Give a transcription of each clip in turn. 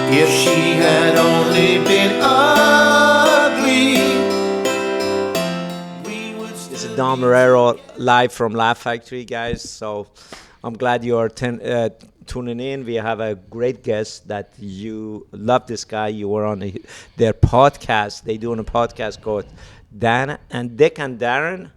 If she had only been ugly, we would This is Dom Marrero live from Laugh Factory, guys. So I'm glad you are tuning in. We have a great guest that you love. This guy. You were on their podcast. They doing a podcast called Dan and Dick and Darren.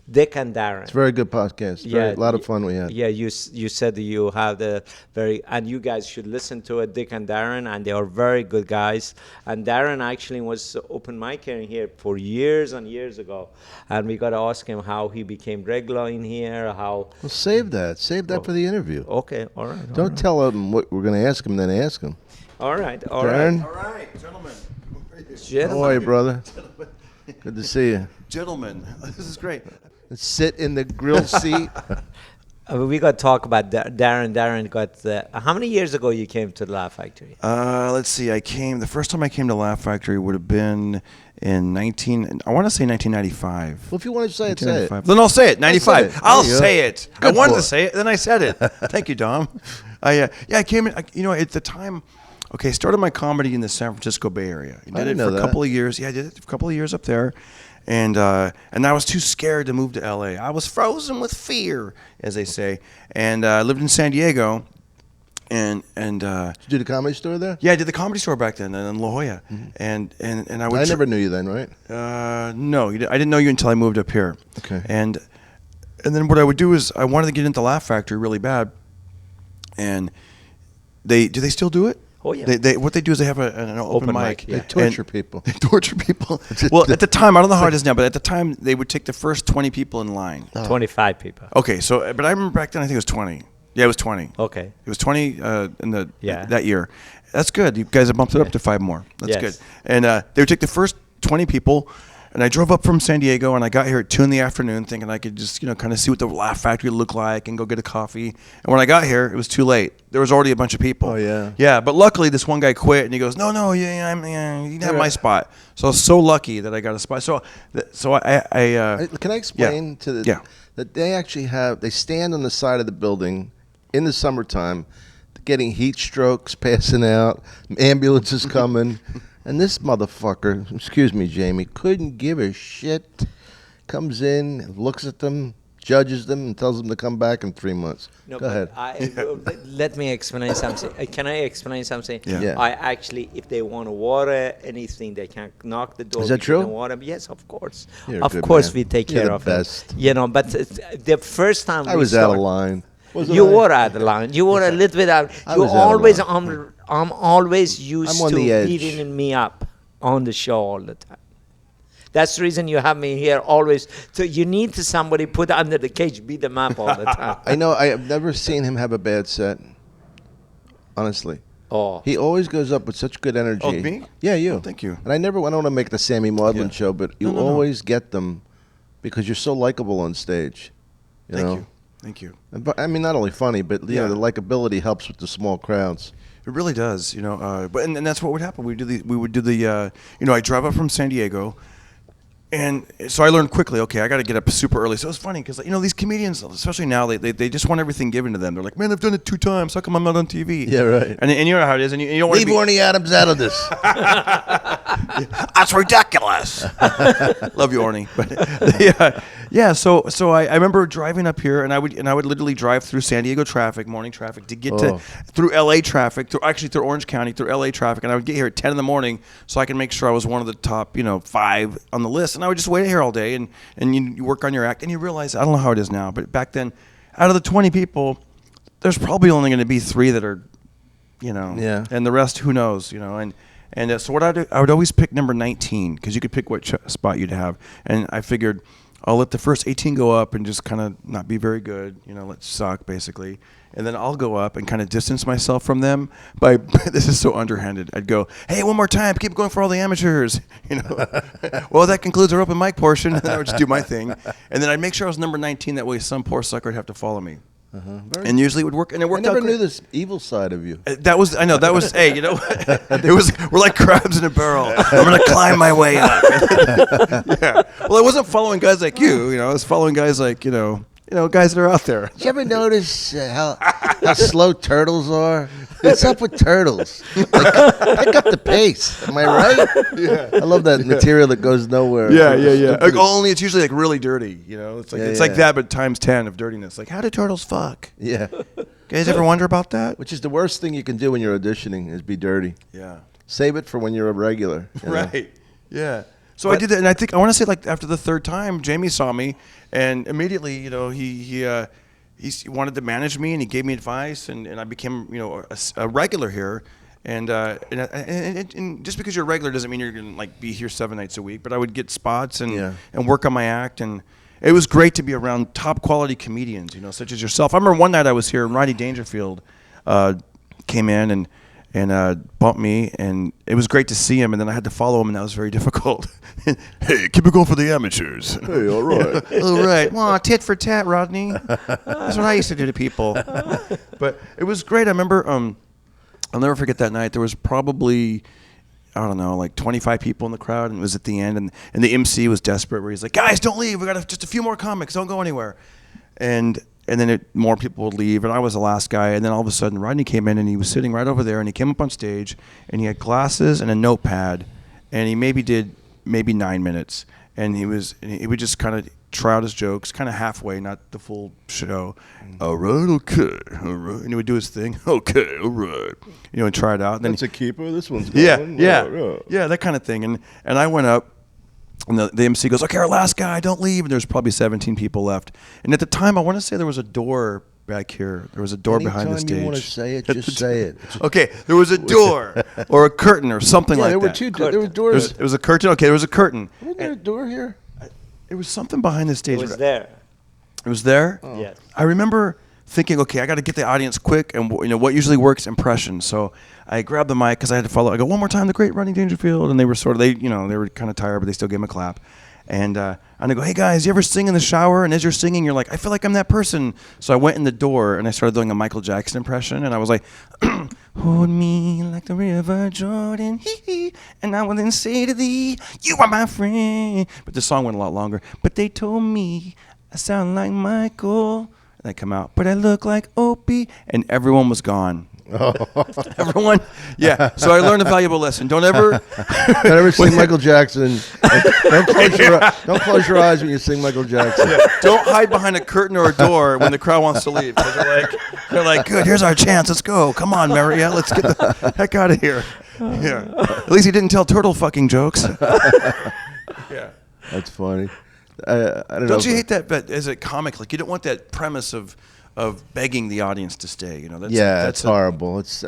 Dick and Darren. It's a very good podcast. A lot of fun we had. Yeah, you said that you have and you guys should listen to it, Dick and Darren, and they are very good guys. And Darren actually was open mic here for years and years ago, and we got to ask him how he became regular in here. How? Well, save that for the interview. Okay, all right. Don't tell him what we're going to ask him, then ask him. All right, Darren? All right, gentlemen. How are you, brother? Good to see you. Gentlemen, this is great. Let's sit in the grill seat. We got to talk about Darren. Darren got how many years ago you came to the Laugh Factory? Let's see. The first time I came to Laugh Factory would have been in 1995. Well, if you want to say it, say it. Then I'll say it. 95. I'll There you go. say it. Good I wanted boy. to say it, then I said it. Thank you, Dom. I came in. At the time. Okay, I started my comedy in the San Francisco Bay Area. I did it for a couple of years. Yeah, I did it for a couple of years up there. And I was too scared to move to L.A. I was frozen with fear, as they say. And I lived in San Diego. And Did you do the Comedy Store there? yeah, I did the Comedy Store back then in La Jolla. Mm-hmm. And I would. I never knew you then, right? No, I didn't know you until I moved up here. Okay. And then what I would do is I wanted to get into Laugh Factory really bad. And do they still do it? Oh, yeah. What they do is they have an open mic. yeah. They torture people. They torture people. Well, at the time, I don't know how it is now, but at the time, they would take the first 20 people in line. 25 people. Okay, but I remember back then, I think it was 20. Yeah, it was 20. Okay. It was 20 in Yeah. that year. That's good. You guys have bumped it up to 5 more. That's Yes. good. And they would take the first 20 people, and I drove up from San Diego, and I got here at 2 in the afternoon thinking I could just, kind of see what the Laugh Factory looked like and go get a coffee. And when I got here, it was too late. There was already a bunch of people. Oh, yeah. Yeah, but luckily this one guy quit, and he goes, no, you can have my spot. So I was so lucky that I got a spot. So I Can I explain that they stand on the side of the building in the summertime getting heat strokes, passing out, ambulances coming. And this motherfucker, excuse me, Jamie, couldn't give a shit. Comes in, looks at them, judges them, and tells them to come back in 3 months. No, Go ahead. Let me explain something. Can I explain something? Yeah. I actually, if they want water, anything, they can knock the door. Is that give them true? Water. Yes, of course. You're a Of good course, man. we take You're care the of best. it. But the first time I was out of line. You were out of line. You were a little bit out. I You was out of always, line. I'm always used I'm on to the edge. beating me up on the show all the time. That's the reason you have me here always. So you need to somebody put under the cage, beat them up all the time. I know. I have never seen him have a bad set. Honestly. Oh. He always goes up with such good energy. Oh, me? Yeah, you. Oh, thank you. And I don't want to make the Sammy Maudlin Yeah. show, but you No. always get them because you're so likable on stage. Thank you. But, I mean, not only funny, but Yeah. the likability helps with the small crowds. It really does, But and that's what would happen. We would do the. I drive up from San Diego, and so I learned quickly. Okay, I got to get up super early. So it was funny because these comedians, especially now, they just want everything given to them. They're like, man, I've done it 2 times. How come I'm not on TV? Yeah, right. And you know how it is. And you don't want to Leave be. Orny Adams out of this. That's ridiculous. Love you, Orny. But So I remember driving up here, and I would literally drive through San Diego traffic, morning traffic, to get through LA traffic, through Orange County, through LA traffic, and I would get here at 10 in the morning so I can make sure I was one of the top 5 on the list, and I would just wait here all day, and you work on your act, and you realize, I don't know how it is now, but back then, out of the 20 people, there's probably only going to be 3 that are, Yeah. and the rest, who knows, And so what I would always pick number 19 because you could pick what spot you'd have. And I figured I'll let the first 18 go up and just kind of not be very good, let suck basically. And then I'll go up and kind of distance myself from them by, this is so underhanded. I'd go, hey, one more time, keep going for all the amateurs. Well, that concludes our open mic portion. And then I would just do my thing. And then I'd make sure I was number 19. That way some poor sucker would have to follo me. And usually it would work, and it I worked out never great. kneit was evil side of you. Hey, we're like crabs in a barrel. I'm going to climb my way up. Yeah. Well, I wasn't following guys like you, I was following guys like, guys that are out there. Did you ever notice how slow turtles are? What's up with turtles? Like, pick up the pace. Am I right? Yeah. I love that material that goes nowhere. Yeah. Like, only it's usually like really dirty. You know, it's like Yeah, it's yeah. like that, but times 10 of dirtiness. Like, how do turtles fuck? Yeah. Guys ever wonder about that? Which is the worst thing you can do when you're auditioning is be dirty. Yeah. Save it for when you're a regular. you know? Right. Yeah. So I did that, and I want to say like after the third time, Jamie saw me, and immediately, you know, he wanted to manage me, and he gave me advice, and I became, you know, a regular here, and just because you're a regular doesn't mean you're gonna like be here 7 nights a week. But I would get spots and work on my act, and it was great to be around top quality comedians, you know, such as yourself. I remember one night I was here, and Rodney Dangerfield came in and bumped me, and it was great to see him, and then I had to follow him, and that was very difficult. Hey, keep it going for the amateurs. Hey, all right. All right. Well, tit for tat, Rodney. That's what I used to do to people. But it was great. I remember, I'll never forget that night. There was probably, I don't know, like 25 people in the crowd, and it was at the end, and the MC was desperate, where he's like, guys, don't leave. We got just a few more comics. Don't go anywhere. And then more people would leave, and I was the last guy. And then all of a sudden, Rodney came in, and he was sitting right over there, and he came up on stage, and he had glasses and a notepad, and he did 9 minutes, and he would just kind of try out his jokes, kind of halfway, not the full show. All right, okay, all right, and he would do his thing. Okay, all right, you know, and try it out. And then That's a keeper. This one's going. yeah, that kind of thing. And I went up. And the MC goes, okay, our last guy, don't leave. And there's probably 17 people left. And at the time, I want to say there was a door back here. There was a door behind the stage. Anytime you want to say it, just say it. Okay, there was a door or a curtain or something like there were that. two. There were doors. It was a curtain. Okay, there was a curtain. Wasn't there a door here? It was something behind the stage. It was there. It was there? Oh. Yes. I remember thinking, okay, I got to get the audience quick, and you know what usually works, impression. So I grabbed the mic because I had to follow. I go, one more time, the great Rodney Dangerfield, and they were they were kind of tired, but they still gave him a clap. And I go, hey guys, you ever sing in the shower? And as you're singing, you're like, I feel like I'm that person. So I went in the door and I started doing a Michael Jackson impression, and I was like, hold me like the river Jordan, hee, and I will then say to thee, you are my friend. But the song went a lot longer. But they told me I sound like Michael. And I come out, but I look like Opie, and everyone was gone. Everyone, yeah. So I learned a valuable lesson. Don't ever sing Michael Jackson. Don't close your eyes when you sing Michael Jackson. Yeah. Don't hide behind a curtain or a door when the crowd wants to leave. 'Cause they're like, good, here's our chance. Let's go. Come on, Maria. Let's get the heck out of here. Yeah. At least he didn't tell turtle fucking jokes. Yeah. That's funny. I don't know. Don't you hate that? But as a comic, like you don't want that premise of begging the audience to stay. You know. That's horrible. It's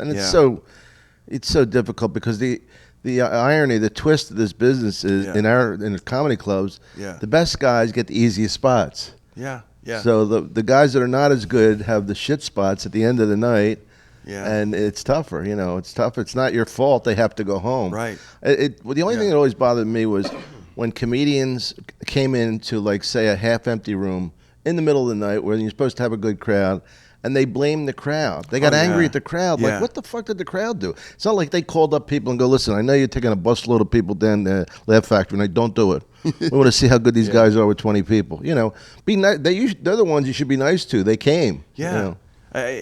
so difficult because the irony, the twist of this business is in the comedy clubs, the best guys get the easiest spots. Yeah. Yeah. So the guys that are not as good have the shit spots at the end of the night. Yeah. And it's tougher, you know. It's tough. It's not your fault. They have to go home. Right. The only thing that always bothered me was when comedians came into, like, say, a half-empty room in the middle of the night where you're supposed to have a good crowd, and they blamed the crowd. They got angry at the crowd. Yeah. Like, what the fuck did the crowd do? It's not like they called up people and go, listen, I know you're taking a busload of people down the Laugh Factory, and don't do it. We want to see how good these guys are with 20 people. You know, be nice. They're the ones you should be nice to. They came. Yeah. You know?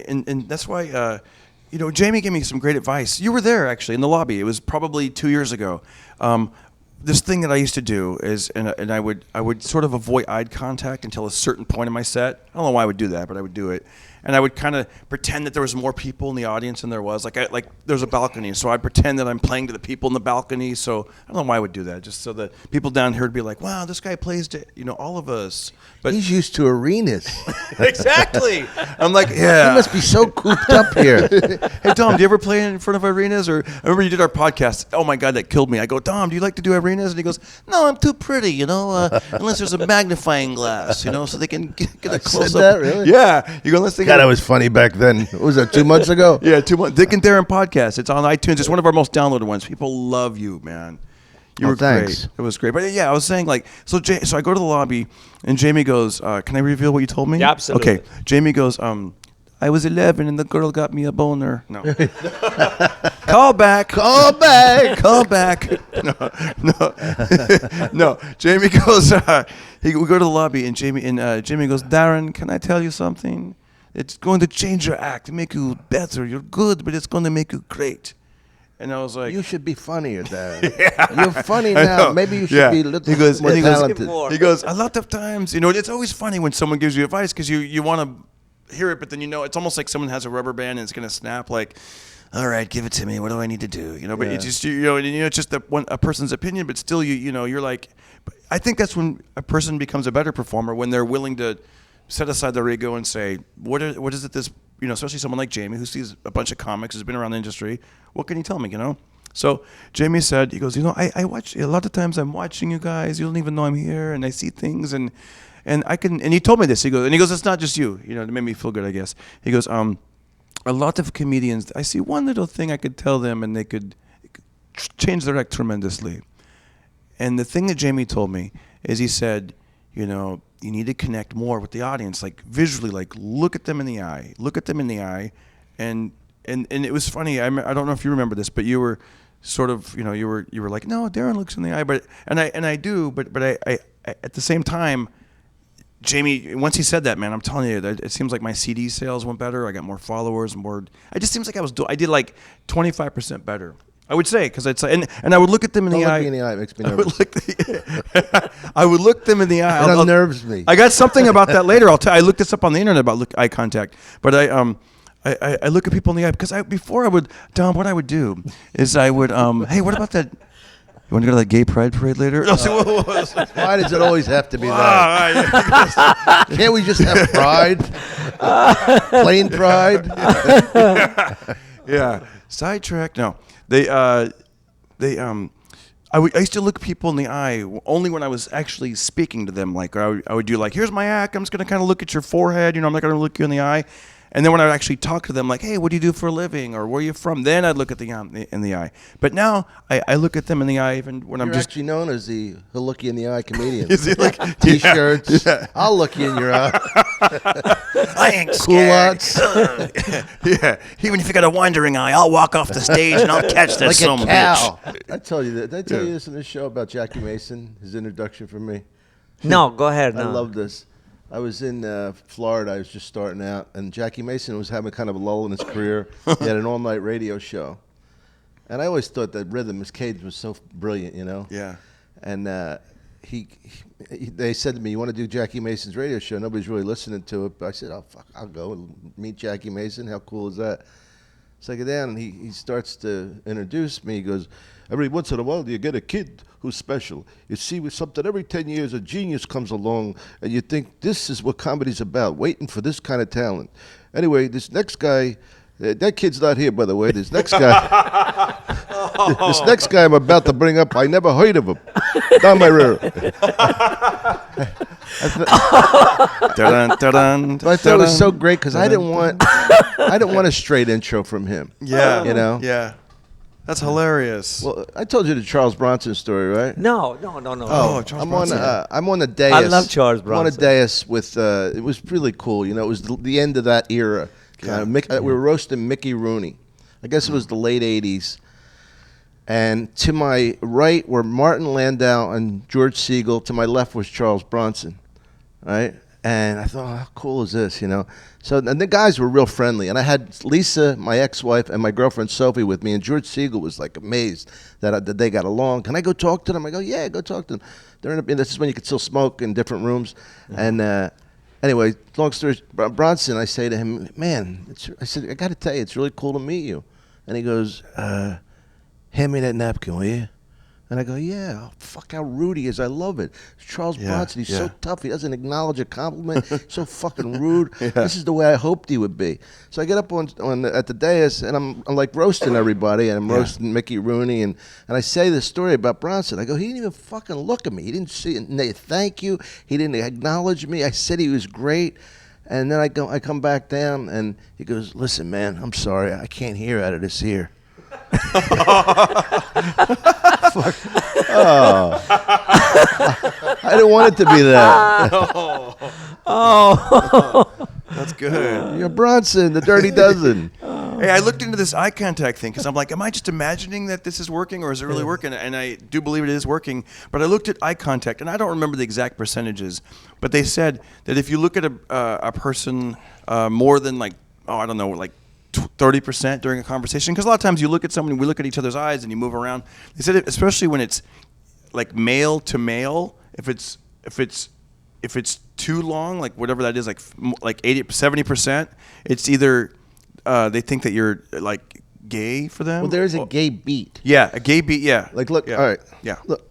And that's why, you know, Jamie gave me some great advice. You were there, actually, in the lobby. It was probably 2 years ago. This thing that I used to do is, and I would sort of avoid eye contact until a certain point in my set. I don't know why I would do that, but I would do it. And I would kind of pretend that there was more people in the audience than there was. Like there's a balcony, so I'd pretend that I'm playing to the people in the balcony. So I don't know why I would do that, just so that people down here would be like, wow, this guy plays to, you know, all of us. But he's used to arenas. Exactly. I'm like, yeah. He must be so cooped up here. Hey, Dom, do you ever play in front of arenas? Or I remember you did our podcast. Oh, my God, that killed me. I go, Dom, do you like to do arenas? And he goes, no, I'm too pretty, you know, unless there's a magnifying glass, you know, so they can get a close-up. Said that, really? Yeah. You go, unless they God, that was funny back then. What was that, 2 months ago? Yeah, 2 months. Dick and Darren podcast. It's on iTunes. It's one of our most downloaded ones. People love you, man. You were thanks. great. It was great. But yeah, I was saying, like, so I go to the lobby, and Jamie goes, can I reveal what you told me? Yeah, absolutely. Okay. Jamie goes, I was 11 and the girl got me a boner. No. Call back. Call back. Call back. No. Jamie goes, we go to the lobby, and Jamie goes, Darren, can I tell you something? it's going to change your act, make you better. You're good, but it's going to make you great. And I was like, You should be funnier, Dad. You're funny now. Maybe you should be a little He goes, more and he goes, talented. he goes, a lot of times, it's always funny when someone gives you advice because you want to hear it, but then it's almost like someone has a rubber band and it's going to snap. Like, all right, give it to me. What do I need to do? But it's just it's just a person's opinion, but still you're like, I think that's when a person becomes a better performer when they're willing to set aside their ego and say, what is it this, especially someone like Jamie who sees a bunch of comics, has been around the industry. What can you tell me, So Jamie said, he goes, I watch, a lot of times I'm watching you guys, you don't even know I'm here, and I see things, and he told me this, he goes, it's not just you, it made me feel good, I guess. He goes, a lot of comedians, I see one little thing I could tell them, and it could change their act tremendously. And the thing that Jamie told me is he said, you need to connect more with the audience, like visually, like look at them in the eye, and it was funny. I don't know if you remember this, but you were sort of, you were like, no, Darren looks in the eye, but I do, but I at the same time, Jamie, once he said that, man, I'm telling you, it seems like my CD sales went better. I got more followers, it just seems like I did like 25% better. I would say, because and I would look at them in the eye. Don't look me in the eye. It makes me nervous. I would look them in the eye. It unnerves me. I got something about that later. I looked this up on the internet about eye contact. But I look at people in the eye because Don, what I would do is I would, hey, what about that? You want to go to that gay pride parade later? Why does it always have to be that? Can't we just have pride? Plain pride? Yeah. Sidetrack. No. I used to look people in the eye only when I was actually speaking to them. Like I would do like, here's my act. I'm just going to kind of look at your forehead. I'm not going to look you in the eye. And then when I would actually talk to them, like, hey, what do you do for a living? Or where are you from? Then I'd look at in the eye. But now I look at them in the eye even when You're I'm just actually known as the he'll look you in the eye comedian. Is he like T-shirts. Yeah. I'll look you in your eye. I ain't scared. Culottes. Yeah. Even if you got a wandering eye, I'll walk off the stage and I'll catch that Like son a of a cow. bitch. I tell you that. Did I tell you this in this show about Jackie Mason? His introduction for me. No, go ahead. I No. love this. I was in Florida. I was just starting out, and Jackie Mason was having kind of a lull in his career. He had an all-night radio show, and I always thought that Rhythm, his Cage, was so brilliant, Yeah. And they said to me, "You want to do Jackie Mason's radio show?" Nobody's really listening to it, but I said, "Oh fuck, I'll go and meet Jackie Mason. How cool is that?" So I go down, and he starts to introduce me. He goes, "Every once in a while, you get a kid who's special. You see, with something every 10 years, a genius comes along, and you think this is what comedy's about, waiting for this kind of talent. Anyway, this next guy, that kid's not here, by the way. This next guy, this next guy I'm about to bring up, I never heard of him. Down my rear." Dun-dun-dun-dun, But I thought it was so dun-dun. great because I didn't want a straight intro from him. Yeah. Yeah. That's hilarious. Well, I told you the Charles Bronson story, right? No. Oh, Charles I'm Bronson. I'm on the dais. I love Charles I'm on a Bronson. dais with. It was really cool. It was the end of that era. We were roasting Mickey Rooney. I guess it was the late '80s. And to my right were Martin Landau and George Segal. To my left was Charles Bronson, right? And I thought, how cool is this, So and the guys were real friendly. And I had Lisa, my ex-wife, and my girlfriend Sophie with me. And George Segal was like amazed that they got along. Can I go talk to them? I go, yeah, go talk to them. This is when you could still smoke in different rooms. And anyway, long story, Bronson, I say to him, man, I said, I got to tell you, it's really cool to meet you. And he goes, hand me that napkin, will you? And I go, yeah, fuck how rude he is. I love it. Charles Bronson, he's so tough. He doesn't acknowledge a compliment. So fucking rude. This is the way I hoped he would be. So I get up at the dais, and I'm like roasting everybody, and I'm roasting Mickey Rooney, and I say this story about Bronson. I go, he didn't even fucking look at me. He didn't thank you. He didn't acknowledge me. I said he was great. And then I come back down, and he goes, listen, man, I'm sorry. I can't hear out of this ear. Oh. I didn't want it to be that. Oh. That's good. You're Bronson, the Dirty Dozen. Hey, I looked into this eye contact thing because I'm like, am I just imagining that this is working or is it really working? And I do believe it is working. But I looked at eye contact, and I don't remember the exact percentages, but they said that if you look at a person more than like 30% during a conversation, because a lot of times you look at someone, we look at each other's eyes and you move around. They said it, especially when it's like male to male, if it's too long, like whatever that is, like 70%, it's either they think that you're like gay for them. Well, there is a gay beat. Yeah, a gay beat. Yeah. Like, look, Yeah. all right. Yeah. Look,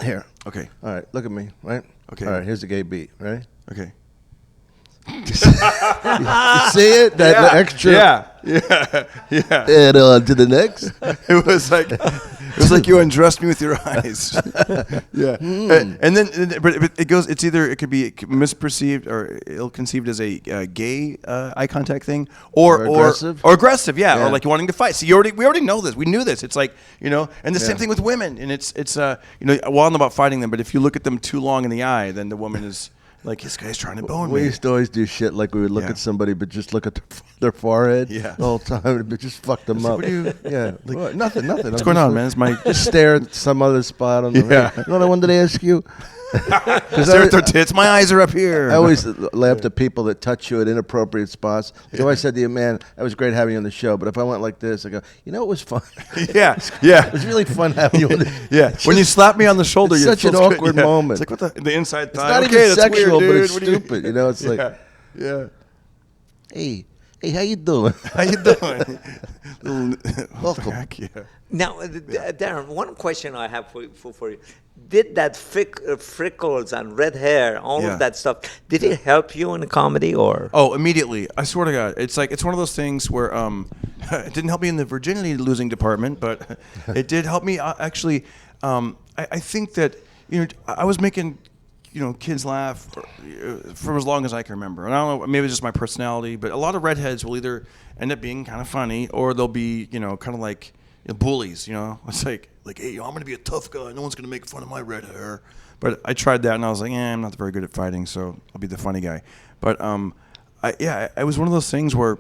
here. Okay. All right, look at me, right? Okay. All right, here's the gay beat, right? Okay. You see it? That extra. Yeah. And on to the next. It was like you undressed me with your eyes. Yeah. And then, but it goes. It's either it could be misperceived or ill-conceived as a gay eye contact thing, or aggressive. or aggressive. Yeah. Yeah. Or like you wanting to fight. See, we already know this. We knew this. It's like, and the same thing with women. And it's well, I don't know about fighting them, but if you look at them too long in the eye, then the woman is. Like, this guy's trying to bone We me. used to always do shit like we would look Yeah. at somebody, but just look at their forehead Yeah. the whole time, but just fuck them up. what do you- Yeah, well, nothing. What's going on, man? It's my Just stare at some other spot on the. Yeah. You know what I wanted to ask you? stare at their tits. My eyes are up here. I always laughed at people that touch you at inappropriate spots. Like, I always said to you, man, that was great having you on the show, but if I went like this, I go, it was fun. Yeah. It was really fun having you on the Yeah, when you slap me on the shoulder, it's you such an feels good. awkward Yeah. moment. It's like what the inside It's thigh. not Okay, even that's sexual, weird, but dude. it's What do you- stupid. It's like, yeah. hey, how you doing? How you doing? Welcome. Heck yeah. Now, Darren, one question I have for you. Did that freckles and red hair, all Yeah. of that stuff, did it help you in comedy or? Oh, immediately. I swear to God. It's one of those things where it didn't help me in the virginity losing department, but it did help me actually. I think that I was making kids laugh for as long as I can remember. And I don't know, maybe it's just my personality, but a lot of redheads will either end up being kind of funny or they'll be kind of like bullies. It's like hey, I'm gonna be a tough guy. No one's gonna make fun of my red hair. But I tried that and I was like, I'm not very good at fighting, so I'll be the funny guy. But it was one of those things where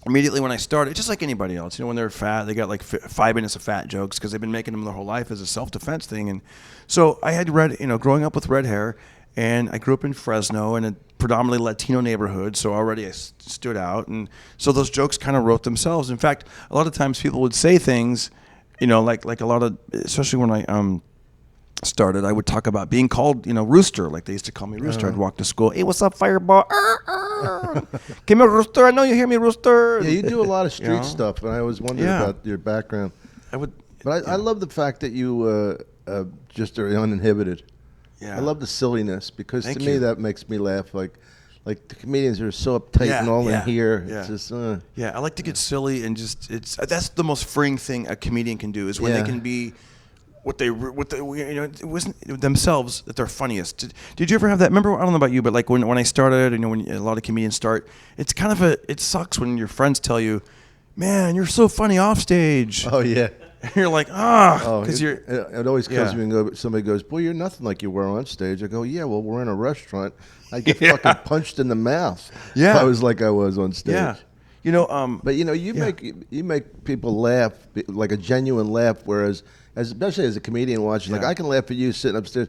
immediately when I started, just like anybody else, when they're fat, they got like 5 minutes of fat jokes because they've been making them their whole life as a self-defense thing. And so I had growing up with red hair, and I grew up in Fresno in a predominantly Latino neighborhood, so already I stood out. And so those jokes kind of wrote themselves. In fact, a lot of times people would say things, like a lot of, especially when I started, I would talk about being called, Rooster, like they used to call me Rooster. I'd walk to school, hey, what's up, Fireball? Come here, Rooster. I know you hear me, Rooster. Yeah, you do a lot of street stuff, and I always wondered Yeah. about your background. I would. But I love the fact that you just are uninhibited. Yeah. I love the silliness because Thank to me you. that makes me laugh. Like the comedians are so uptight and all in here. Yeah. It's just Yeah, I like to get silly and just that's the most freeing thing a comedian can do is when Yeah. they can be what they it wasn't themselves at their funniest. Did you ever have that? Remember, I don't know about you, but like when I started, when a lot of comedians start, it's kind of it sucks when your friends tell you, "Man, you're so funny off stage." oh yeah. And you're like, because you're. It always kills Yeah. me when somebody goes, "Boy, you're nothing like you were on stage." I go, "Yeah, well, we're in a restaurant. I get Yeah. fucking punched in the mouth. Yeah. if I was like I was on stage." Yeah, But you Yeah. make people laugh like a genuine laugh, whereas especially as a comedian watching, like Yeah. I can laugh at you sitting upstairs,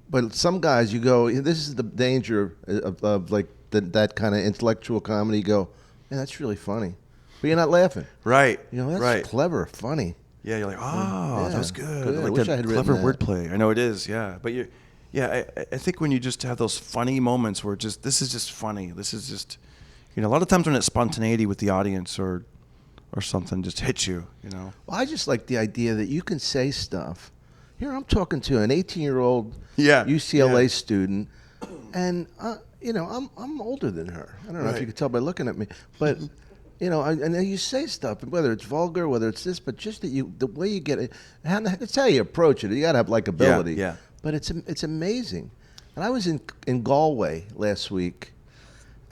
but some guys you go, this is the danger of like that kind of intellectual comedy. You go, man, that's really funny, but you're not laughing. right. That's right. clever, funny. Yeah, you're like, Yeah, that was good. good. I I like wish that I had written clever that. wordplay. I know it is, yeah. But I think when you just have those funny moments where this is just funny. This is just, a lot of times when it's spontaneity with the audience or something just hits you, Well, I just like the idea that you can say stuff. Here, I'm talking to an 18-year-old Yeah, UCLA yeah. student, and I'm older than her. I don't know if Right. you could tell by looking at me, but and then you say stuff, whether it's vulgar, whether it's this, but just the way you get it, that's how you approach it. You got to have likability. Yeah. But it's amazing. And I was in Galway last week,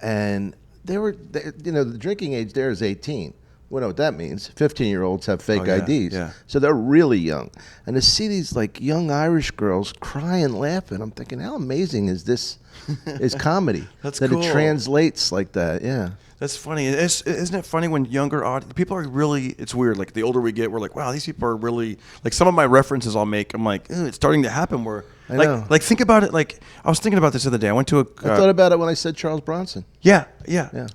and the drinking age there is 18. We know what that means. 15-year-olds have fake Oh, yeah, IDs. yeah. So they're really young. And to see these like young Irish girls cry and laughing, I'm thinking, how amazing is this is comedy. That's that cool. it translates like that. Yeah. That's funny. Isn't it funny when younger people are really? It's weird. Like the older we get, we're like, wow, these people are really like. Some of my references I'll make, I'm like, it's starting to happen. Where I know. like think about it. Like I was thinking about this the other day. I went to a. I thought about it when I said Charles Bronson. Yeah.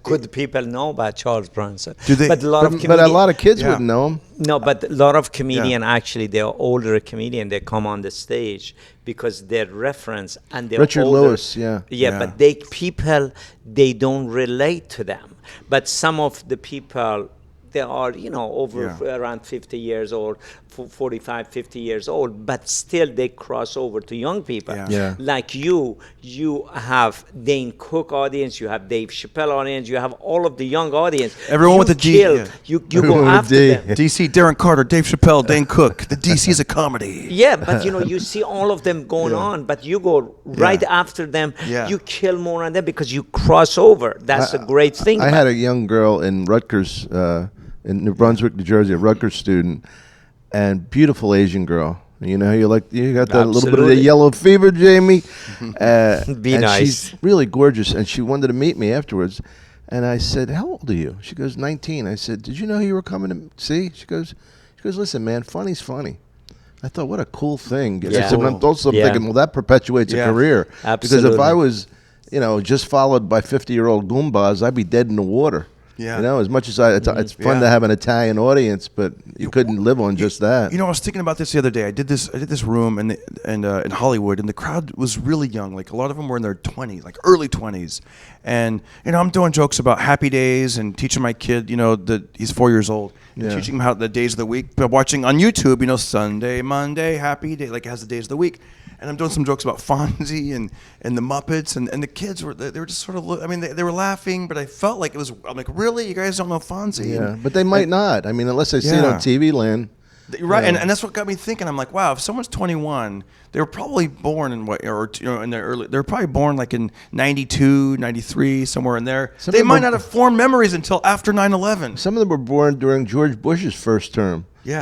Could people know about Charles Bronson? Do they- But a lot of But a lot of kids Yeah. wouldn't know him. No, but a lot of comedian actually, they're older comedian. They come on the stage because their reference and they're Richard older. Lewis, yeah. Yeah, but they don't relate to them. But some of the people, they are, over around 50 years old, 45, 50 years old, but still they cross over to young people. Yeah. Like you have Dane Cook audience, you have Dave Chappelle audience, you have all of the young audience. Everyone You with a D, kill- yeah. You Everyone go with a after D. them. DC, Darren Carter, Dave Chappelle, Dane Cook. The DC is a comedy. Yeah, but you see all of them going on, but you go right after them. Yeah. You kill more on them because you cross over. That's a great thing. I about had a young girl in Rutgers, in New Brunswick, New Jersey, a Rutgers student, and beautiful Asian girl. You know, you got that little bit of the Absolutely. yellow fever, Jamie. Be and nice. She's really gorgeous, and she wanted to meet me afterwards. And I said, "How old are you?" She goes, 19. I said, "Did you know who you were coming to see?" She goes, "Listen, man, funny's funny." I thought, what a cool thing. I Yeah. said, I'm also Yeah. thinking, well, that perpetuates a Yeah. career. Because if Absolutely. I was, just followed by 50-year-old Goombas, I'd be dead in the water. Yeah. As much as it's fun to have an Italian audience, but you couldn't live on just that. I was thinking about this the other day. I did this room in Hollywood, and the crowd was really young. Like a lot of them were in their 20s, like early 20s. And I'm doing jokes about happy days and teaching my kid, that he's 4 years old, and Yeah. teaching him how the days of the week. But watching on YouTube, Sunday, Monday, happy day, like it has the days of the week. And I'm doing some jokes about Fonzie and the Muppets, and the kids were just sort of they were laughing, but I felt like I'm like, really, you guys don't know Fonzie? Yeah, but they might not. I mean, unless they see it on Yeah. TV land. Right, and that's what got me thinking. I'm like, wow, if someone's 21, they were probably born in in their early. They were probably born like in 92, 93, somewhere in there. Some They of them might are- not have formed memories until after 9/11. Some of them were born during George Bush's first term. Yeah.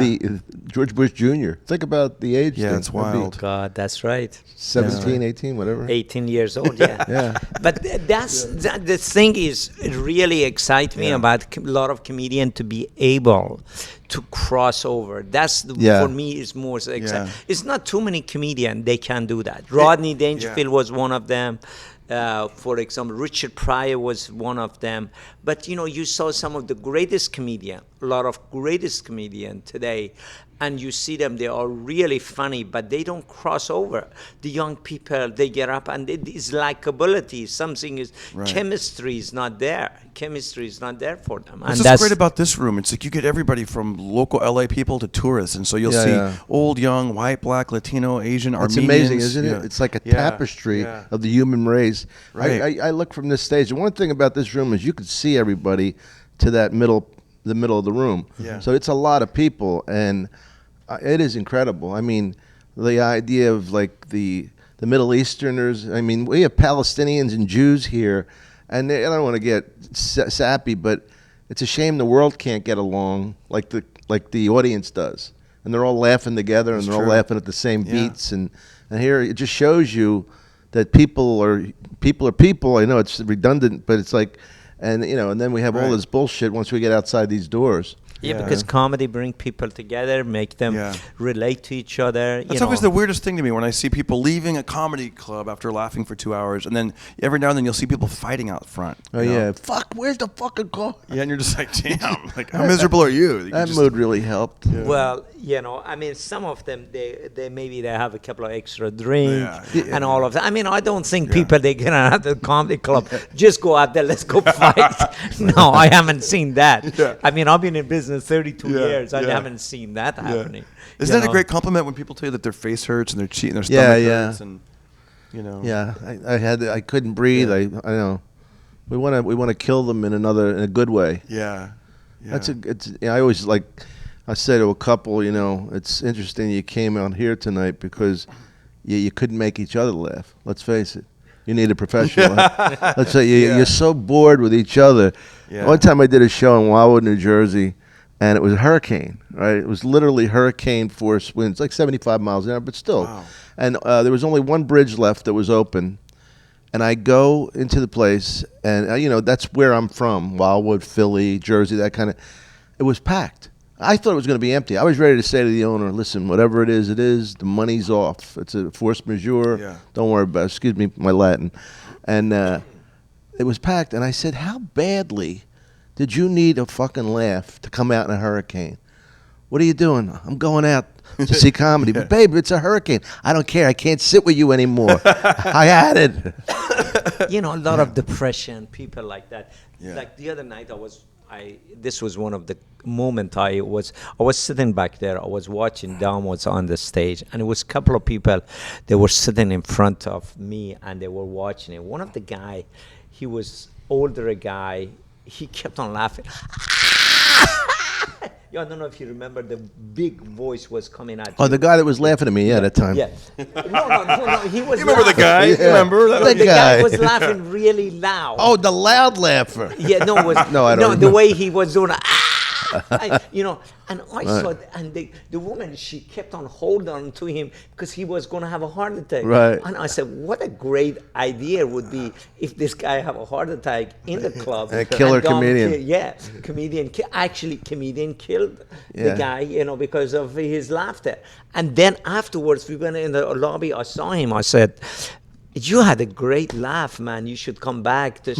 George Bush Jr. Think about the age. Yeah, thing. it's That'd be wild. God, that's right. 17, 18, whatever. 18 years old, yeah. Yeah. But the thing is, it really excites me about a lot of comedians to be able to cross over. That's for me is more exciting. Yeah. It's not too many comedians they can do that. Rodney Dangerfield was one of them. For example, Richard Pryor was one of them. But you saw some of the greatest comedian, a lot of greatest comedian today, and you see them, they are really funny, but they don't cross over. The young people, they get up and it is likability. Something is, chemistry is not there. Chemistry is not there for them. What's just great about this room? It's like you get everybody from local LA people to tourists, and so you'll see old, young, white, black, Latino, Asian, It's Armenians. amazing, isn't it? Yeah. It's like a Yeah. tapestry Yeah. of the human race. Right. I look from this stage, and one thing about this room is you could see everybody to the middle of the room. Yeah. So it's a lot of people, and it is incredible. I mean, the idea of like the Middle Easterners. I mean, we have Palestinians and Jews here, and I don't want to get sappy, but it's a shame the world can't get along like the audience does, and they're all laughing together, and they're all laughing at the same beats, and here it just shows you that people are people. I know it's redundant, but it's like, and then we have all this bullshit once we get outside these doors. Yeah, because comedy bring people together, make them relate to each other. That's always the weirdest thing to me when I see people leaving a comedy club after laughing for 2 hours, and then every now and then you'll see people fighting out front. Oh yeah, fuck! Where's the fucking car? Yeah, and you're just like, damn, like how miserable are you? That mood really helped. Well, I mean, some of them they maybe they have a couple of extra drinks and all of that. I mean, I don't think people they get out of the comedy club just go out there, let's go fight. No, I haven't seen that. I mean, I've been in business 32 years. I haven't seen that happening. Isn't that a great compliment when people tell you that their face hurts and their cheek and their stomach hurts and Yeah, I couldn't breathe. I know. We want to kill them in a good way. Yeah. I always I say to a couple, it's interesting you came out here tonight because you couldn't make each other laugh. Let's face it. You need a professional. Let's say you're so bored with each other. Yeah. One time I did a show in Wildwood, New Jersey, and it was a hurricane, right? It was literally hurricane force winds, like 75 miles an hour, but still. Wow. And there was only one bridge left that was open, And I go into the place, and that's where I'm from, Wildwood, Philly, Jersey, that kind of. It was packed. I thought it was going to be empty. I was ready to say to the owner, "Listen, whatever it is, it is. The money's off. It's a force majeure. Yeah. Don't worry about it." Excuse me, my Latin. And it was packed. And I said, "How badly did you need a fucking laugh to come out in a hurricane? What are you doing?" "I'm going out to see comedy." "But babe, it's a hurricane." "I don't care. I can't sit with you anymore." I had it. A lot of depression, people like that. Yeah. Like the other night, this was one of the moment I was sitting back there. I was watching Dom was on the stage, and it was a couple of people. They were sitting in front of me, and they were watching it. One of the guy, he was older guy. He kept on laughing. I don't know if you remember, the big voice was coming out. Oh, the guy that was laughing at me, that time. Yeah. No. He was. You remember the laughing. guy? Yeah. You remember that? The The guy guy. was laughing really loud. Oh, the loud laugher. Yeah, no, it was No, I don't the remember. way he was doing. And I saw, and the woman, she kept on holding on to him because he was going to have a heart attack. Right. And I said, what a great idea would be if this guy have a heart attack in the club. And a killer Dom comedian. Comedian killed Yeah. the guy, because of his laughter. And then afterwards, we went in the lobby. I saw him. I said, "You had a great laugh, man. You should come back to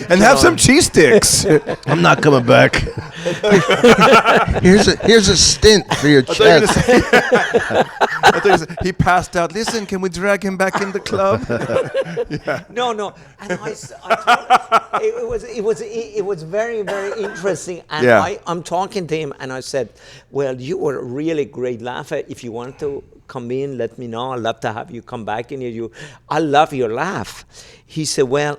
And have some cheese sticks. I'm not coming back. here's a stint for your I thought you were chest. gonna say- I thought you were gonna say, he passed out. Listen, can we drag him back in the club? No. And I told, it was very, very interesting. And Yeah. I'm talking to him, and I said, "Well, you were a really great laugher. If you want to come in, let me know. I'd love to have you come back in here. I love your laugh." He said, "Well,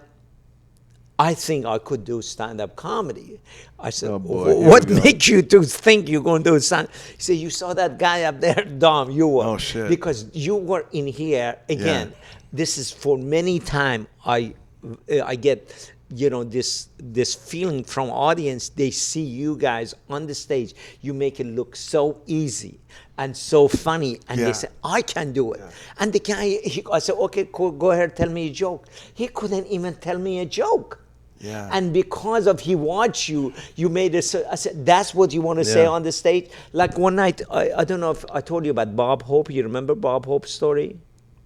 I think I could do stand-up comedy." I said, Oh, boy, here "What we go. makes you to think you're going to do stand?" He said, "You saw that guy up there, Dom. You were. Oh, shit. Because you were in here again." Yeah. This is for many time I get this feeling from audience. They see you guys on the stage. You make it look so easy and so funny, and Yeah. they say, "I can do it." And the guy, I said, "Okay, cool, go ahead, tell me a joke." He couldn't even tell me a joke. Yeah. And because of he watched you, you made it. I said, "That's what you want to say Yeah. on the stage." Like one night, I don't know if I told you about Bob Hope. You remember Bob Hope's story?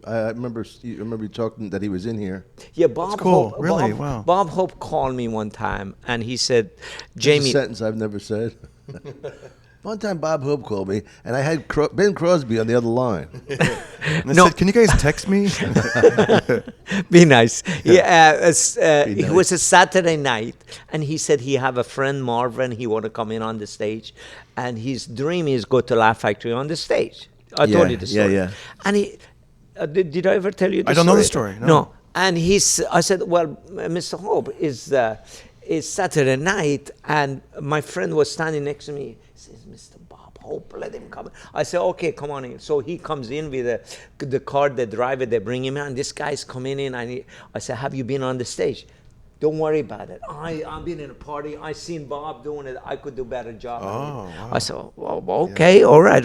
I remember you talking that he was in here. Yeah, Bob cool. Hope. Really? Bob, Wow. Bob Hope called me one time, and he said, It's a "Jamie." sentence I've never said. One time Bob Hope called me, and I had Ben Crosby on the other line. And I No. said, can you guys text me? Be nice. Yeah, Be it was a Saturday night, and he said he have a friend Marvin. He want to come in on the stage, and his dream is go to Laugh Factory on the stage. I told you the yeah, story. yeah. And he did I ever tell you? The I don't know the story, no. No. And I said, "Well, Mr. Hope, it's Saturday night, and my friend was standing next to me." He says, "Mr. Bob Hope, let him come." I said, "Okay, come on in." So he comes in with the car, the driver, they bring him in, and this guy's coming in, and I said, "Have you been on the stage?" "Don't worry about it. I've been in a party. I seen Bob doing it. I could do better job." Oh, wow. I said, "Well, okay, all right."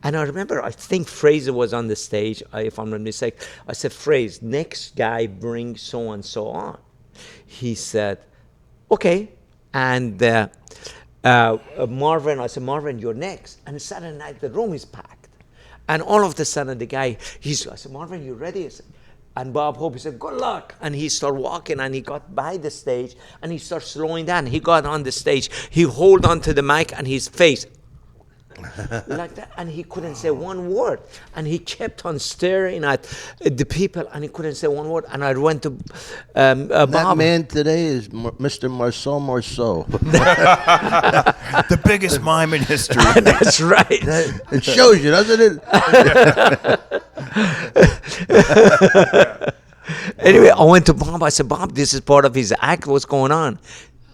And I remember, I think Fraser was on the stage, if I'm not mistaken. I said, "Fraser, next guy bring so and so on." He said, "Okay." And Marvin, I said, "Marvin, you're next." And Saturday night, the room is packed. And all of a sudden, the guy, I said, "Marvin, you ready?" I said, and Bob Hope, he said, "Good luck." And he started walking, and he got by the stage, and he started slowing down. He got on the stage. He hold on to the mic, and his face like that, and he couldn't say one word. And he kept on staring at the people, and he couldn't say one word. And I went to That Bob. man today is Mr. Marceau Marceau. The biggest mime in history. That's right. It shows you, doesn't it? Anyway, I went to Bob. I said, "Bob, this is part of his act. What's going on?"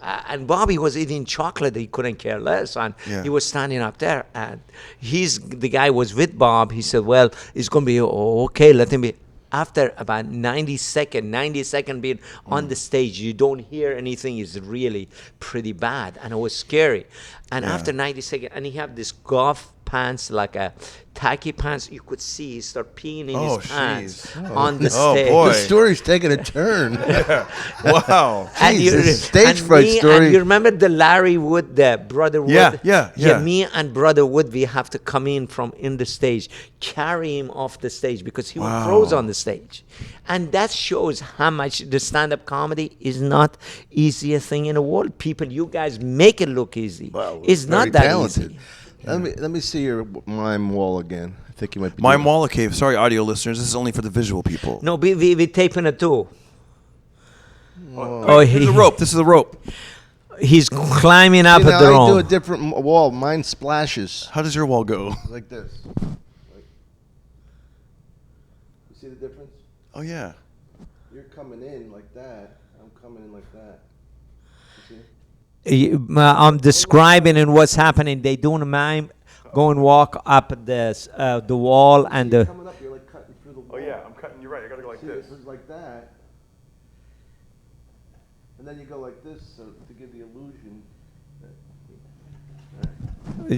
And Bobby was eating chocolate. He couldn't care less. And Yeah. he was standing up there. And the guy was with Bob. He said, "Well, it's going to be okay. Let him be." After about 90 seconds being on the stage, you don't hear anything. It's really pretty bad. And it was scary. And after 90 seconds, and he had this golf pants, like a tacky pants. You could see he start peeing in Oh, his pants jeez. on the Oh, stage. boy. The story's taking a turn. Wow. And Jeez, you- this stage and fright me, story. And you remember the Larry Wood, the Brother Wood? Yeah. Me and Brother Wood, we have to come in from in the stage, carry him off the stage because he would froze on the stage. And that shows how much the stand-up comedy is not easiest thing in the world. People, you guys make it look easy. Well, it's very not that talented. easy. Let me see your mime wall again. I think you might be. Mime doing- wall, okay. Sorry, audio listeners. This is only for the visual people. No, we taping it too. Here's a rope. This is a rope. He's climbing up See, at now the I do rope. a different wall. Mine splashes How does your wall go? like this. You see the difference? Oh, yeah. You're coming in like that. I'm coming in like that. You see? I'm describing and what's happening. They doing a mime, go and walk up the wall and the. Coming up, you're like cutting through the wall. I'm cutting. You're right. I gotta go like See, this is like that. And then you go like this so to give the illusion.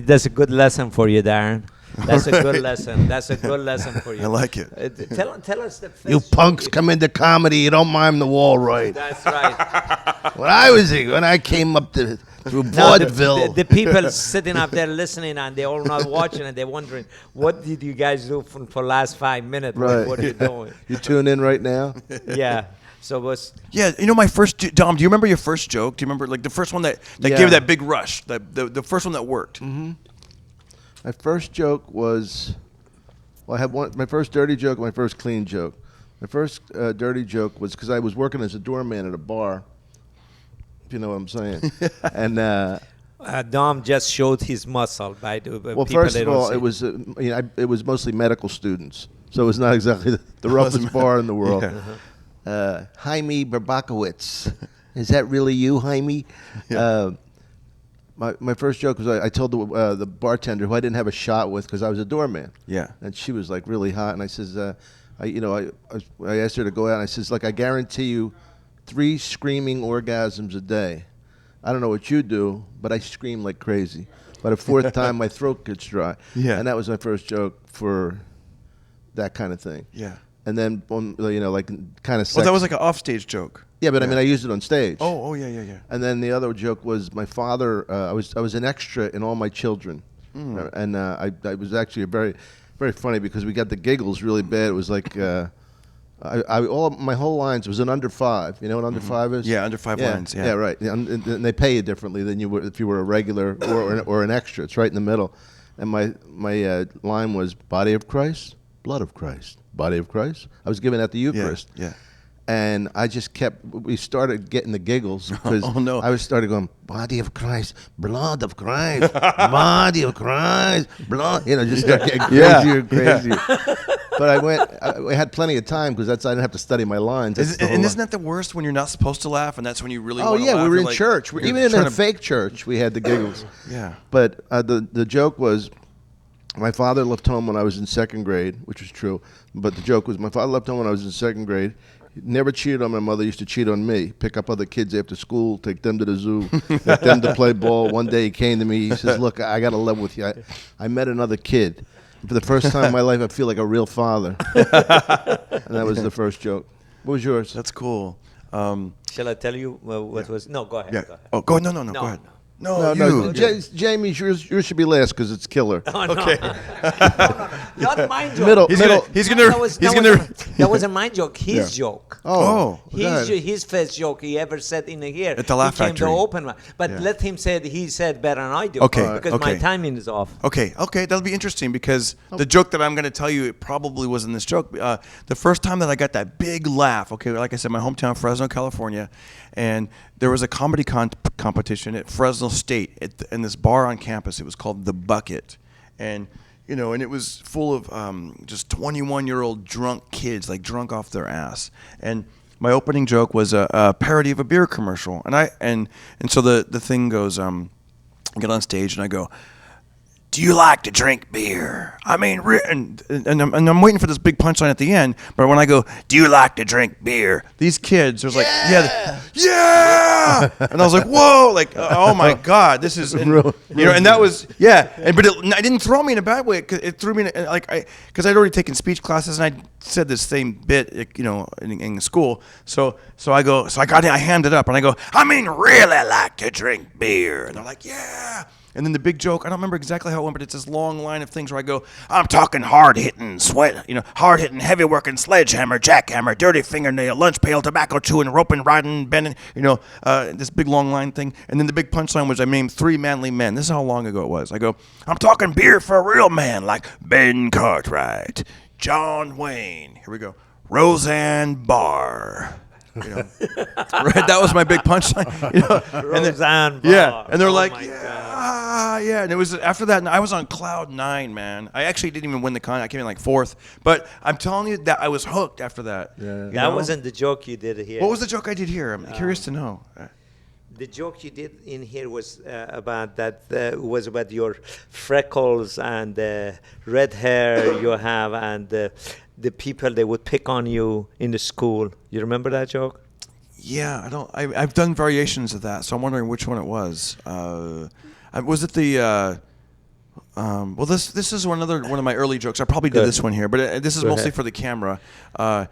That's a good lesson for you, Darren. That's a good lesson. That's a good lesson for you. I like it. Tell us the. You first punks joke. come into comedy, you don't mime the wall right. That's right. When I came up through Now, vaudeville. the people sitting up there listening and they're all not watching and they're wondering, what did you guys do for last 5 minutes? Right. What are you doing? You tune in right now? Yeah. So what's Yeah, you know my first Dom. Do you remember your first joke? Do you remember like the first one that Yeah. gave that big rush? The first one that worked. My first joke was, well, I had one. My first dirty joke, my first clean joke. My first dirty joke was because I was working as a doorman at a bar. If you know what I'm saying. And Dom just showed his muscle by the well, people first they of don't all, see. it was it was mostly medical students, so it was not exactly the roughest bar in the world. Yeah. Jaime Berbakowitz, is that really you, Jaime? My first joke was I told the bartender who I didn't have a shot with because I was a doorman. Yeah. And she was like really hot, and I says, I asked her to go out, and I says, like, I guarantee you 3 screaming orgasms a day. I don't know what you do, but I scream like crazy. By the 4th time, my throat gets dry. Yeah. And that was my first joke for that kind of thing. Yeah. And then, like kind of. Well, that was like an offstage joke. Yeah, but I mean, I used it on stage. Oh, yeah. And then the other joke was my father. I was an extra in All My Children, and I was actually a very, very funny because we got the giggles really bad. It was like all my whole lines was an under 5. You know what under 5 is? Yeah, under 5 lines. Yeah. right. And they pay you differently than you would if you were a regular or an extra. It's right in the middle. And my line was body of Christ, blood of Christ, body of Christ. I was giving at the Eucharist. Yeah. And I just we started getting the giggles because Oh, no. I started going, body of Christ, blood of Christ, body of Christ, blood, just start getting crazier and crazier. But I had plenty of time because I didn't have to study my lines. That's the whole Isn't that the worst when you're not supposed to laugh and that's when you really Oh want to yeah, laugh? we were You're in like- church. you're Even in trying a to- fake church, we had the giggles. Yeah. But the joke was, my father left home when I was in 2nd grade, which was true. But the joke was, my father left home when I was in 2nd grade. He never cheated on my mother. Used to cheat on me. Pick up other kids after school, take them to the zoo, take them to play ball. One day he came to me. He says, "Look, I got to live with you. I met another kid. For the first time in my life, I feel like a real father." And that was the first joke. What was yours? That's cool. Shall I tell you what was? No, go ahead. Yeah. Go ahead. Oh, go. No. Go ahead. No, no, you. Jamie, yours should be last because it's killer. Okay. Not my joke. Middle. That wasn't my joke. His joke. Oh, go ahead. His first joke he ever said in here. At the Laugh he came Factory. to open one. But Yeah. let him say he said better than I do. Okay, Because my okay. timing is off. Okay, that'll be interesting because the joke that I'm going to tell you, it probably wasn't this joke. The first time that I got that big laugh, okay, like I said, my hometown, Fresno, California, and there was a comedy competition at Fresno State in this bar on campus. It was called The Bucket, and and it was full of just 21-year-old drunk kids, like drunk off their ass, and my opening joke was a parody of a beer commercial, and so the thing goes, I get on stage and I go, do you like to drink beer? I mean, and I'm waiting for this big punchline at the end. But when I go, do you like to drink beer? These kids, there's like, yeah. And I was like, whoa, like, oh my God, this is, and, you know, and that was, yeah. And but it didn't throw me in a bad way. It threw me in, like, because I'd already taken speech classes and I said this same bit, you know, in school. So I hammed it up and I go, I mean, really like to drink beer. And they're like, yeah. And then the big joke, I don't remember exactly how it went, but it's this long line of things where I go, I'm talking hard-hitting, hard-hitting, heavy-working, sledgehammer, jackhammer, dirty fingernail, lunch pail, tobacco chewing, roping, riding, bending, this big long line thing. And then the big punchline was I named 3 manly men. This is how long ago it was. I go, I'm talking beer for a real man like Ben Cartwright, John Wayne. Here we go. Roseanne Barr. You know, right? That was my big punchline. You know, Roseanne Barr. Yeah, and they're like, my yeah. And it was after that, and I was on cloud 9, man. I actually didn't even win the con. I came in like 4th, but I'm telling you that I was hooked after that. Yeah. That wasn't the joke you did here. What was the joke I did here? I'm curious to know. The joke you did in here was about was about your freckles and red hair you have, and the people they would pick on you in the school. You remember that joke? Yeah, I don't. I've done variations of that, so I'm wondering which one it was. Was it the? Well, this is one of my early jokes. I probably did this one here, but this is mostly for the camera. I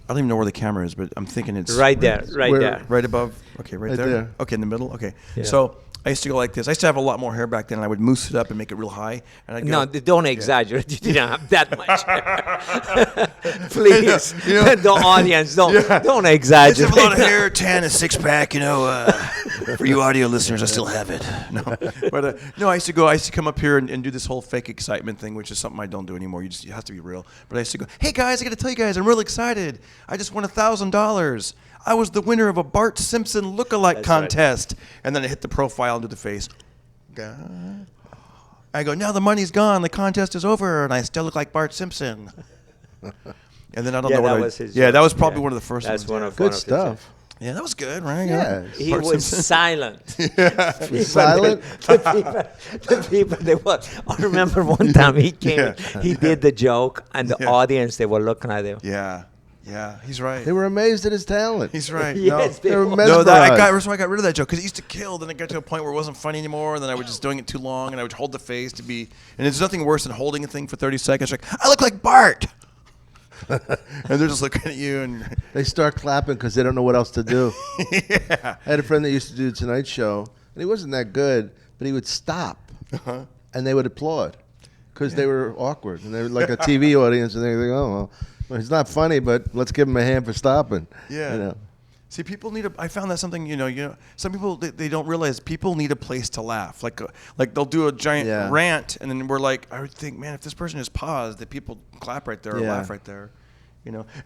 don't even know where the camera is, but I'm thinking it's right there, right above. Okay, right there. Okay, in the middle. Okay, so I used to go like this. I used to have a lot more hair back then, and I would mousse it up and make it real high. And I'd go, no, don't exaggerate. You didn't have that much hair. Please, the audience, don't I exaggerate. used to have a lot of hair, tan, a 6-pack. For you audio listeners, I still have it. No, but no, I used to come up here and do this whole fake excitement thing, which is something I don't do anymore. You have to be real. But I used to go, hey guys, I got to tell you guys, I'm real excited. I just won $1,000. I was the winner of a Bart Simpson lookalike contest. Right. And then I hit the profile into the face. I go, now the money's gone. The contest is over, and I still look like Bart Simpson. And then I don't know what that was probably one of the first ones. That's one of good stuff. Yeah, that was good, right? Yeah. He was silent. Silent? The people, they were. I remember one time he came, he did the joke, and the audience, they were looking at him. Yeah, he's right. They were amazed at his talent. He's right. Yes, they were that's mesmerized. why I got rid of that joke, because it used to kill. Then it got to a point where it wasn't funny anymore, and then I was just doing it too long, and I would hold the face to be. And there's nothing worse than holding a thing for 30 seconds. Like, I look like Bart. And they're just looking at you, and they start clapping because they don't know what else to do. I had a friend that used to do the Tonight Show, and he wasn't that good, but he would stop, and they would applaud because they were awkward, and they were like a TV audience, and they think, oh, well, he's not funny, but let's give him a hand for stopping. Yeah. See, people need I found that something, some people, they don't realize people need a place to laugh. Like they'll do a giant rant, and then we're like, I would think, man, if this person just paused, that people clap right there or laugh right there.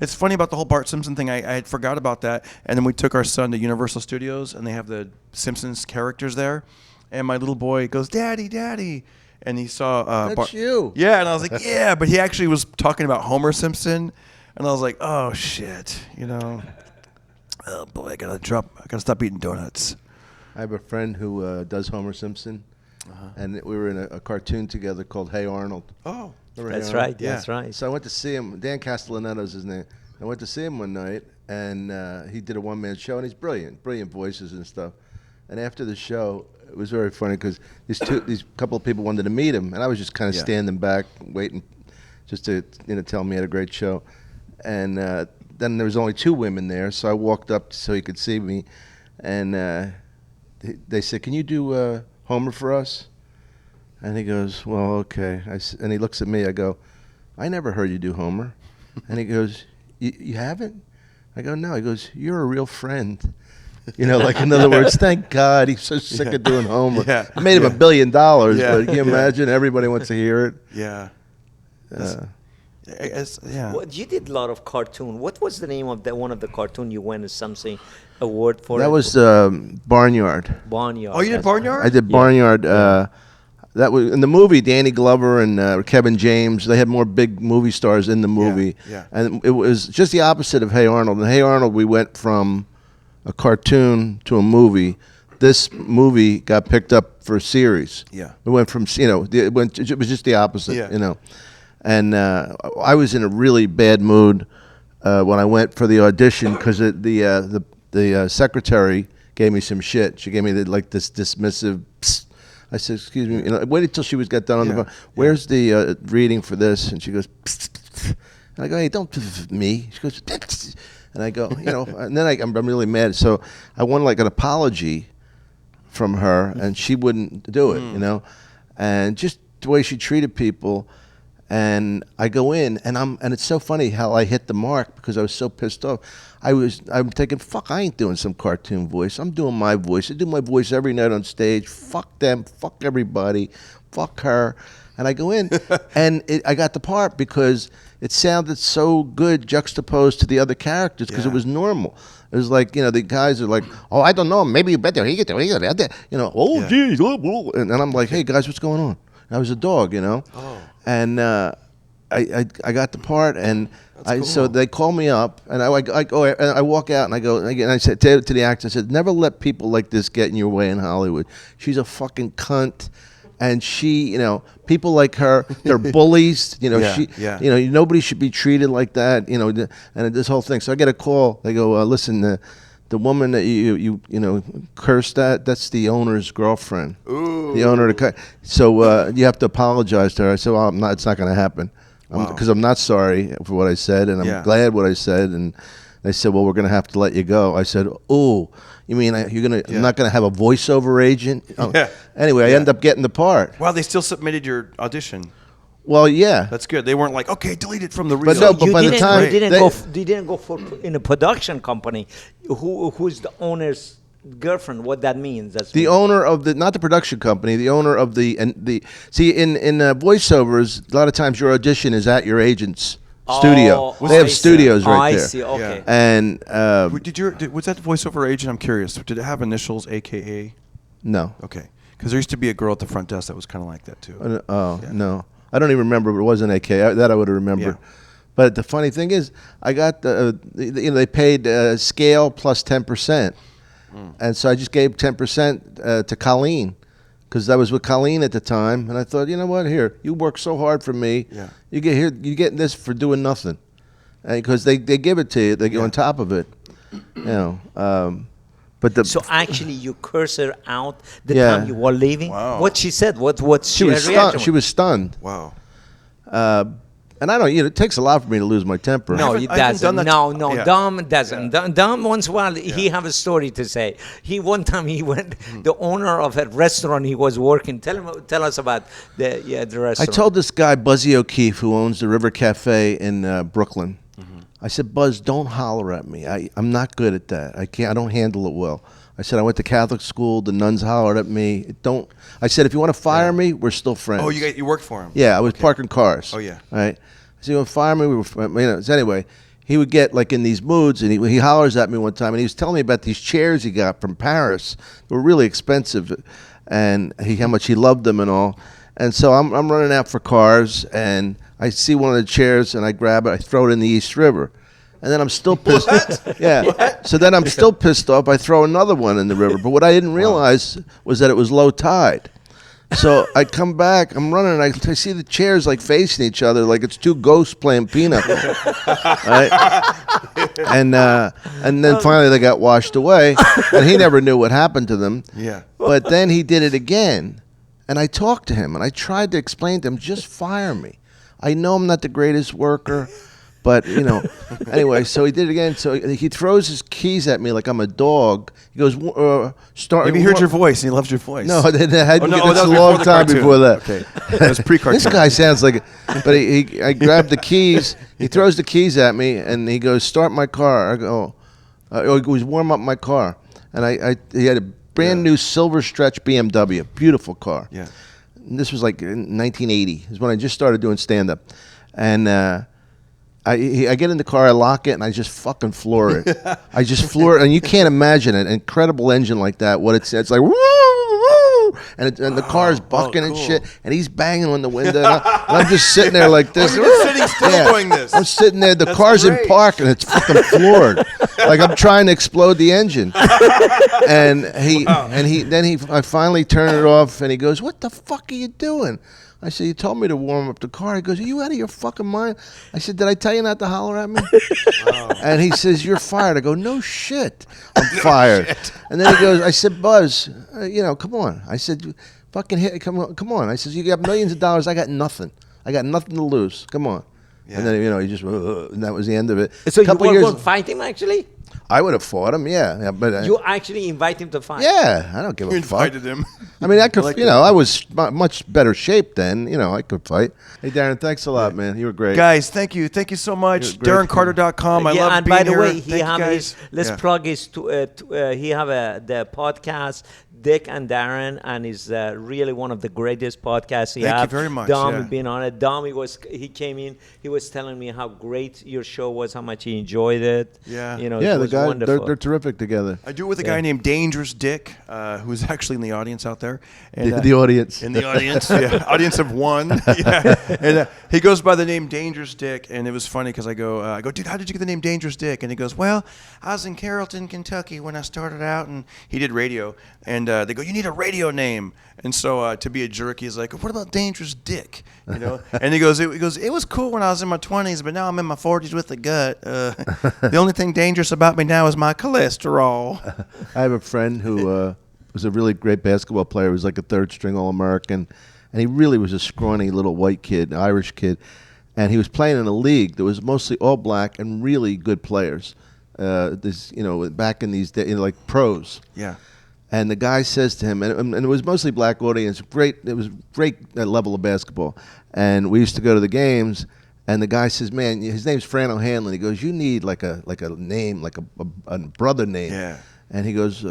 It's funny about the whole Bart Simpson thing. I had forgot about that, and then we took our son to Universal Studios, and they have the Simpsons characters there, and my little boy goes, Daddy, Daddy. And he saw That's you. Yeah, and I was like, yeah, but he actually was talking about Homer Simpson, and I was like, oh shit, oh boy, I gotta stop eating donuts. I have a friend who does Homer Simpson, and we were in a cartoon together called Hey Arnold. Oh, that's right. That's right. So I went to see him. Dan Castellaneto's his name. I went to see him one night, and he did a one-man show, and he's brilliant voices and stuff. And after the show, it was very funny because these couple of people wanted to meet him, and I was just kind of standing back, waiting, just to tell him he had a great show. And then there was only 2 women there, so I walked up so he could see me, and they said, "Can you do Homer for us?" And he goes, "Well, okay." And he looks at me. I go, "I never heard you do Homer." And he goes, "You haven't?" I go, "No." He goes, "You're a real friend." Like in other words, thank God he's so sick of doing Homer. I made him $1 billion, but can you imagine? Everybody wants to hear it. Yeah. Well, you did a lot of cartoon. What was the name of one of the cartoon you won something award for? That was Barnyard. Barnyard. Oh, you did Barnyard? I did Barnyard. That was in the movie. Danny Glover and Kevin James. They had more big movie stars in the movie. And it was just the opposite of Hey Arnold. In Hey Arnold, we went from a cartoon to a movie. this movie got picked up for a series. Yeah. It went from it was just the opposite. Yeah. And I was in a really bad mood when I went for the audition because the secretary gave me some shit. She gave me this dismissive. Psst. I said, "Excuse me," waited till she got done on the phone. Where's the reading for this? And she goes, psst, psst. And I go, "Hey, don't me." She goes, psst. And I go, and then I'm really mad. So I wanted an apology from her, and she wouldn't do it, and just the way she treated people. And I go in, and it's so funny how I hit the mark because I was so pissed off. I'm thinking, fuck, I ain't doing some cartoon voice. I'm doing my voice. I do my voice every night on stage. Fuck them. Fuck everybody. Fuck her. And I go in, and I got the part because it sounded so good juxtaposed to the other characters because it was normal. It was like, the guys are like, oh, I don't know, maybe you better, oh, geez, and I'm like, hey, guys, what's going on? And I was a dog, and I got the part, and so they call me up, and I go, and I walk out, and I go, and I said to the actor, I said, never let people like this get in your way in Hollywood. She's a fucking cunt. And she, people like her, they're bullies. Nobody should be treated like that. And this whole thing. So I get a call. They go, listen, the woman that you cursed at, that's the owner's girlfriend. Ooh. The owner of the so you have to apologize to her. I said, well, it's not going to happen, because I'm not sorry for what I said, and I'm glad what I said. And they said, well, we're going to have to let you go. I said, oh. You mean I'm not going to have a voiceover agent? Oh. Yeah. Anyway, I end up getting the part. Wow, they still submitted your audition. Well, yeah. That's good. They weren't like, okay, delete it from the reel. But no, but by the time you didn't go for in a production company. Who's the owner's girlfriend? What that means? That's the owner of not the production company. The owner of the see in voiceovers. A lot of times your audition is at your agent's studio. They have studios right there. I see. Okay. And was that the voiceover agent? I'm curious. Did it have initials, AKA? No. Okay. Because there used to be a girl at the front desk that was kind of like that too. No, I don't even remember. But it wasn't AKA. That I would have remembered. Yeah. But the funny thing is, I got they paid scale plus 10%, and so I just gave 10% to Colleen. Because I was with Colleen at the time, and I thought, you know what? Here, you work so hard for me. Yeah. You get this for doing nothing, because they give it to you. They go on top of it, But so actually, you curse her out the time you were leaving. Wow. What she said? What she was stunned. She was stunned. Wow. And I don't. It takes a lot for me to lose my temper. No, it doesn't. No, Dom doesn't. Yeah. Dom once in a while he have a story to say. One time he went. The owner of a restaurant he was working. Tell us about the restaurant. I told this guy Buzzy O'Keefe, who owns the River Cafe in Brooklyn. Mm-hmm. I said, Buzz, don't holler at me. I'm not good at that. I don't handle it well. I said, I went to Catholic school. The nuns hollered at me. I said, if you want to fire me, we're still friends. Oh, you worked for him? Yeah, I was parking cars. Oh, yeah. All right. So you want to fire me? We were, so anyway, he would get in these moods, and he hollers at me one time, and he was telling me about these chairs he got from Paris. They were really expensive, and how much he loved them and all. And so I'm running out for cars, and I see one of the chairs, and I grab it. I throw it in the East River. And then I'm still pissed. Yeah. What? So then I'm still pissed off. I throw another one in the river. But what I didn't realize was that it was low tide. So I come back, I'm running, and I see the chairs facing each other, like it's two ghosts playing pinochle. Right? And then finally they got washed away, and he never knew what happened to them. Yeah. But then he did it again, and I talked to him, and I tried to explain to him, just fire me. I know I'm not the greatest worker. But, anyway, so he did it again. So he throws his keys at me like I'm a dog. He goes, start. Maybe he heard your voice and he loved your voice. No, that's a long time before that. Okay. That was pre-cartoon. This guy sounds like, but I grabbed the keys. He throws the keys at me and he goes, start my car. I go, he goes, warm up my car. And he had a brand new silver stretch BMW, beautiful car. Yeah. And this was like in 1980. Is when I just started doing stand-up. And, I get in the car, I lock it, and I just fucking floor it. I just floor it, and you can't imagine an incredible engine like that. What it's like, woo, woo, and the car's bucking and shit, and he's banging on the window, and I'm just sitting there like this. You're just sitting still doing this. I'm sitting there. The car's in park, and it's fucking floored. like I'm trying to explode the engine. I finally turn it off, and he goes, "What the fuck are you doing?" I said, "You told me to warm up the car." He goes, "Are you out of your fucking mind?" I said, "Did I tell you not to holler at me?" And he says, "You're fired." I go, "No shit, I'm fired." And then he goes, I said, "Buzz, come on." I said, "Fucking hit, come on." I said, "You got millions of dollars. I got nothing. I got nothing to lose. Come on." Yeah. And then he just and that was the end of it. So you Couple were years- going to fight him actually? I would have fought him, yeah, but You actually invite him to fight? yeah, I don't give You a fuck. invited him. I mean, I could, like I was much better shape then. I could fight. Hey, Darren, thanks a lot, man. You were great. Guys, thank you so much. You're great. DarrenCarter.com. I yeah, love and being by the here. way, he Thank you, have guys. let's Yeah. plug his. He have the podcast, Dick and Darren, and is really one of the greatest podcasts he Thank you have. very much, Dom yeah. been on it. Dom, he came in. He was telling me how great your show was, how much he enjoyed it. Yeah. it Yeah, the was guys, wonderful. they're terrific together. I do it with a guy named Dangerous Dick, who's actually in the audience out there. And, The audience. In the audience, yeah, audience of one. Yeah. And he goes by the name Dangerous Dick, and it was funny because I go, dude, how did you get the name Dangerous Dick? And he goes, well, I was in Carrollton, Kentucky when I started out, and he did radio. And they go, you need a radio name. And so to be a jerk, he's like, what about Dangerous Dick? And he goes, it was cool when I was in my 20s, but now I'm in my 40s with the gut. The only thing dangerous about me now is my cholesterol. I have a friend who was a really great basketball player. He was like a third-string All-American, and he really was a scrawny little white kid, Irish kid. And he was playing in a league that was mostly all black and really good players. Back in these days, like pros. Yeah. And the guy says to him, and it was mostly black audience. Great, it was great level of basketball. And we used to go to the games. And the guy says, "Man, his name's Fran O'Hanlon." He goes, "You need like a name, like a brother name." Yeah. And he goes,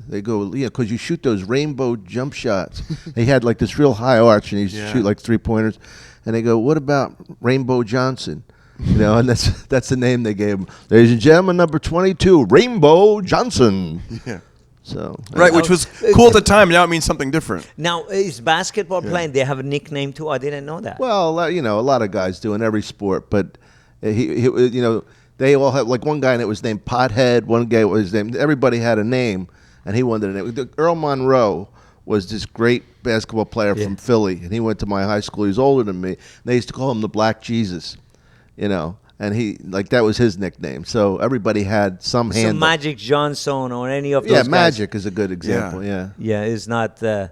"They go, yeah, because you shoot those rainbow jump shots." He had like this real high arch, and he used to shoot like 3-pointers. And they go, "What about Rainbow Johnson?" And that's the name they gave him. Ladies and gentlemen, number 22, Rainbow Johnson. Yeah. So Right, which was cool at the time. Now it means something different. Now, is basketball playing? They have a nickname too. I didn't know that. Well, a lot of guys do in every sport, but they all have, like one guy that was named Pothead, one guy was named, everybody had a name, and he wanted a name. Earl Monroe was this great basketball player from Philly, and he went to my high school. He was older than me. They used to call him the Black Jesus, and he, like, that was his nickname. So everybody had some So handle. Magic Johnson or any of those Yeah, guys. Magic is a good example, yeah. Yeah, is not their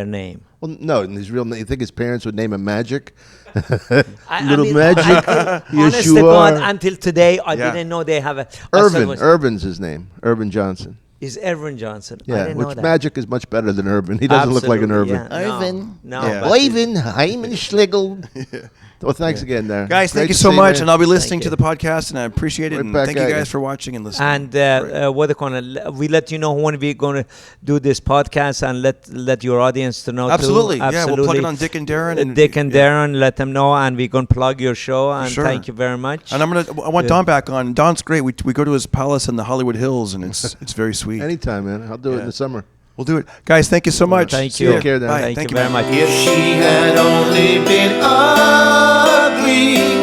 name. Well, no, and his real name, you think his parents would name him Magic? I Little mean, Magic. Yes, honest you to God, are. until today, I Yeah. didn't know they have a Irvin. was- Irvin's his name. Irvin Johnson. is Irvin Johnson. I Yeah, didn't know which that. Magic is much better than Irvin. He doesn't look like an Absolutely, Irvin. yeah. No, Irvin. No, Yeah. but Irvin, Hyman Schlegel. Well, thanks again, there. Guys, Great thank you to so see much, man. and I'll be listening Thank to you. the podcast, and I appreciate it. Right And back thank you at guys you. for watching and listening. And what we let you know when we're going to do this podcast, and let your audience to know Absolutely. too. Yeah, we'll plug it on Dick and Darren. And Dick and Darren, let them know, and we're going to plug your show. And Sure. thank you very much. And I want Don back on. Don's great. We go to his palace in the Hollywood Hills, and it's very sweet. Anytime, man. I'll do it in the summer. We'll do it, guys. Thank you so much. Thank See you. ya. Take care, Dan. Bye. Thank you man. very much. If she had only been ugly,